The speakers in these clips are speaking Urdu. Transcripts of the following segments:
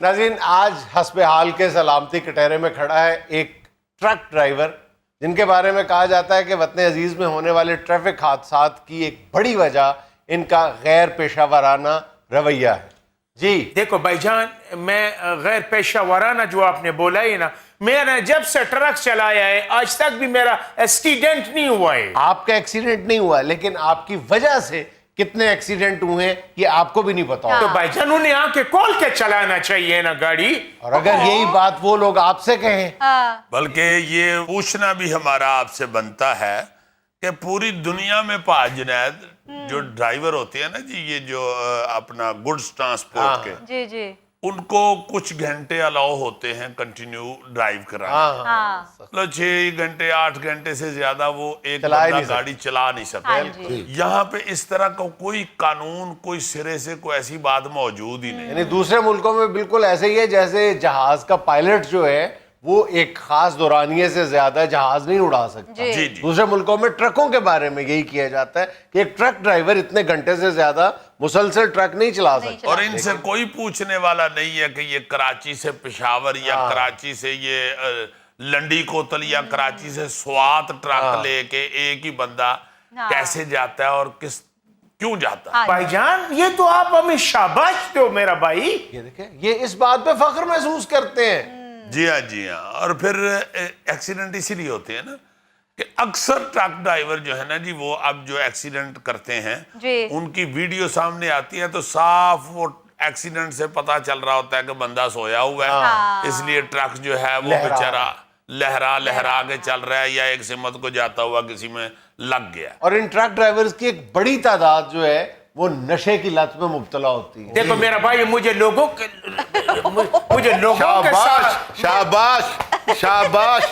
ناظرین، آج حسب حال کے سلامتی کٹہرے میں کھڑا ہے ایک ٹرک ڈرائیور جن کے بارے میں کہا جاتا ہے کہ وطن عزیز میں ہونے والے ٹریفک حادثات کی ایک بڑی وجہ ان کا غیر پیشہ ورانہ رویہ ہے. جی دیکھو بھائی جان، میں غیر پیشہ ورانہ جو آپ نے بولا ہے نا، میں نے جب سے ٹرک چلایا ہے آج تک بھی میرا ایکسیڈنٹ نہیں ہوا ہے. آپ کا ایکسیڈنٹ نہیں ہوا، لیکن آپ کی وجہ سے کتنے ایکسیڈنٹ ہوئے ہیں یہ آپ کو بھی نہیں پتا تو ہوگا. بھائی جان انہیں آ کے کھول کے چلانا چاہیے نا گاڑی. اور اگر یہی بات وہ لوگ آپ سے کہیں، بلکہ یہ پوچھنا بھی ہمارا آپ سے بنتا ہے کہ پوری دنیا میں جنید جو ڈرائیور ہوتے ہیں نا جی، یہ جو اپنا گڈز ٹرانسپورٹ کے، جی جی ان کو کچھ گھنٹے الاؤ ہوتے ہیں کنٹینیو ڈرائیو کرانا. مطلب 6 گھنٹے 8 گھنٹے سے زیادہ وہ ایک بندہ گاڑی چلا نہیں سکتا. یہاں پہ اس طرح کا کوئی قانون، کوئی سرے سے کوئی ایسی بات موجود ہی نہیں. یعنی دوسرے ملکوں میں بالکل ایسے ہی ہے جیسے جہاز کا پائلٹ جو ہے وہ ایک خاص دورانیے سے زیادہ جہاز نہیں اڑا سکتا. جی. دوسرے ملکوں میں ٹرکوں کے بارے میں یہی کیا جاتا ہے کہ ایک ٹرک ڈرائیور اتنے گھنٹے سے زیادہ مسلسل ٹرک نہیں چلا سکتا. اور ان سے کوئی پوچھنے والا نہیں ہے کہ یہ کراچی سے پشاور یا کراچی سے یہ لنڈی کوتل یا کراچی سے سوات ٹرک لے کے ایک ہی بندہ کیسے جاتا ہے اور کیوں جاتا ہے. بھائی جان یہ تو آپ ہمیں شاباش دو میرا بھائی. یہ دیکھیں، یہ اس بات پہ فخر محسوس کرتے ہیں. جی ہاں. اور پھر ایکسیڈنٹ اسی لیے ہوتے ہیں نا کہ اکثر ٹرک ڈرائیور جو ہے نا جی، وہ اب جو ایکسیڈنٹ کرتے ہیں ان کی ویڈیو سامنے آتی ہے تو صاف وہ ایکسیڈنٹ سے پتا چل رہا ہوتا ہے کہ بندہ سویا ہوا ہے، اس لیے ٹرک جو ہے وہ بیچارہ لہرا کے چل رہا ہے یا ایک سمت کو جاتا ہوا کسی میں لگ گیا. اور ان ٹرک ڈرائیورز کی ایک بڑی تعداد جو ہے وہ نشے کی لت میں مبتلا ہوتی ہے. دیکھو میرا بھائی، مجھے لوگوں کے ساتھ شاباش.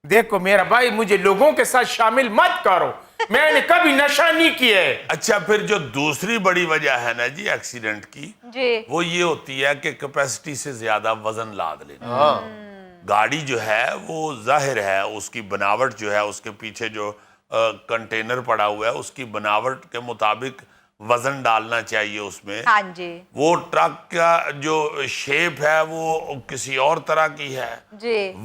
دیکھو میرا بھائی، مجھے لوگوں کے ساتھ شامل مت کرو، میں نے کبھی نشہ نہیں کیا ہے. اچھا، پھر جو دوسری بڑی وجہ ہے نا جی ایکسیڈنٹ کی، وہ یہ ہوتی ہے کہ کیپیسٹی سے زیادہ وزن لاد لینا. گاڑی جو ہے وہ ظاہر ہے اس کی بناوٹ جو ہے، اس کے پیچھے جو کنٹینر پڑا ہوا ہے اس کی بناوٹ کے مطابق وزن ڈالنا چاہیے اس میں. وہ ٹرک کا جو شیپ ہے وہ کسی اور طرح کی ہے.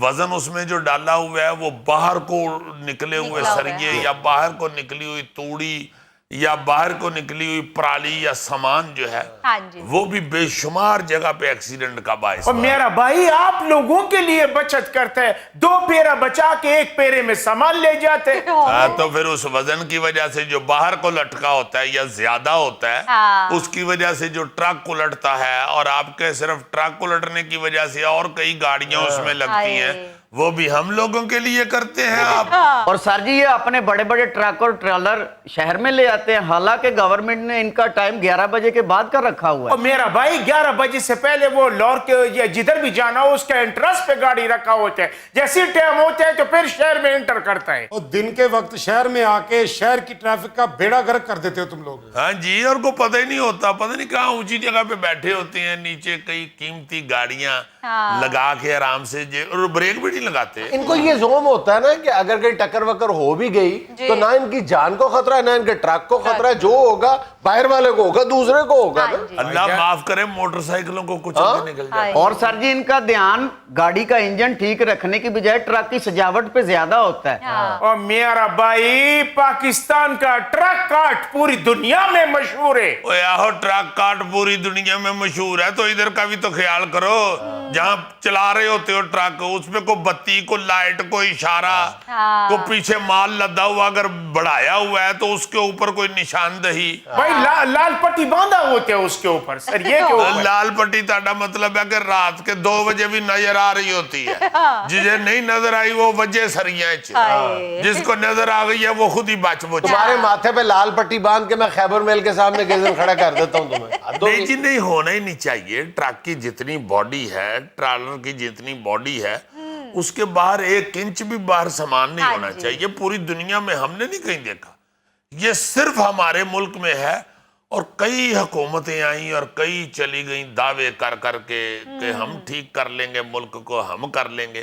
وزن اس میں جو ڈالا ہوا ہے وہ باہر کو نکلے ہوئے سریے یا باہر کو نکلی ہوئی توڑی یا باہر کو نکلی ہوئی پرالی یا سامان جو ہے وہ بھی بے شمار جگہ پہ ایکسیڈنٹ کا باعث. اور میرا بھائی آپ لوگوں کے لیے بچت کرتے ہیں، 2 پیرا بچا کے 1 پیرے میں سامان لے جاتے ہیں. تو پھر اس وزن کی وجہ سے جو باہر کو لٹکا ہوتا ہے یا زیادہ ہوتا ہے اس کی وجہ سے جو ٹرک کو لٹتا ہے، اور آپ کے صرف ٹرک کو لٹنے کی وجہ سے اور کئی گاڑیاں اس میں لگتی ہیں، وہ بھی ہم لوگوں کے لیے کرتے ہیں آپ. اور سر جی یہ اپنے بڑے بڑے ٹرک اور ٹریلر شہر میں لے آتے ہیں، حالانکہ گورنمنٹ نے ان کا ٹائم 11 بجے کے بعد کا رکھا ہوا ہے. اور میرا بھائی 11 بجے سے پہلے وہ لور کے یا جدھر بھی جانا ہو اس کے انٹرس پہ گاڑی رکھا ہوتا ہے، جیسی ٹائم ہوتا ہے تو پھر شہر میں انٹر کرتا ہے. اور دن کے وقت شہر میں آ کے شہر کی ٹریفک کا بیڑا گرک کر دیتے ہو تم لوگ. ہاں جی، اور کو پتہ ہی نہیں ہوتا، پتہ نہیں کہاں اونچی جگہ پہ بیٹھے ہوتے ہیں، نیچے کئی قیمتی گاڑیاں لگا کے آرام سے، اور بریک بھی نہیں لگاتے. ان کو یہ زوم ہوتا ہے نا کہ اگر کہیں ٹکر وکر ہو بھی گئی تو نہ ان کی جان کو خطرہ ہے نہ ان کے ٹرک کو خطرہ ہے، جو ہوگا باہر والے کو ہوگا، دوسرے کو ہوگا. اللہ معاف کرے، موٹر سائیکلوں کو کچھ نکل جائے. اور سر جی ان کا دھیان گاڑی کا انجن ٹھیک رکھنے کی بجائے ٹرک کی سجاوٹ پہ زیادہ ہوتا ہے. اور میرا بھائی پاکستان کا ٹرک کاٹ پوری دنیا میں مشہور ہے. ٹرک کاٹ پوری دنیا میں مشہور ہے تو ادھر کا بھی تو خیال کرو. جہاں چلا رہے ہوتے ہو ٹرک، اس پہ کوئی بتی، کوئی لائٹ، کوئی اشارہ، کوئی پیچھے مال لدا ہوا اگر بڑھایا ہوا ہے تو اس کے اوپر کوئی نشاندہی. بھائی لال پٹی باندھا ہوتے ہیں اس کے اوپر. سر یہ کے اوپر لال پٹی تاڑا مطلب ہے کہ رات کے 2 بجے بھی نظر آ رہی ہوتی ہے. جسے نہیں نظر آئی وہ وجہ سریاں، جس کو نظر آ گئی ہے وہ خود ہی بچ بچ. تمہارے ماتھے پہ لال پٹی باندھ کے میں خیبر میل کے سامنے کسی دن کھڑا کر دیتا ہوں تمہیں. نہیں جی، نہیں ہونا ہی نہیں چاہیے. ٹرک کی جتنی باڈی ہے، ٹرالر کی جتنی باڈی ہے، اس کے باہر 1 انچ بھی باہر سامان نہیں ہونا چاہیے. پوری دنیا میں ہم نے نہیں کہیں دیکھا، یہ صرف ہمارے ملک میں ہے. اور کئی حکومتیں آئیں اور کئی چلی گئیں دعوے کر کر کے کہ ہم ٹھیک کر لیں گے ملک کو، ہم کر لیں گے.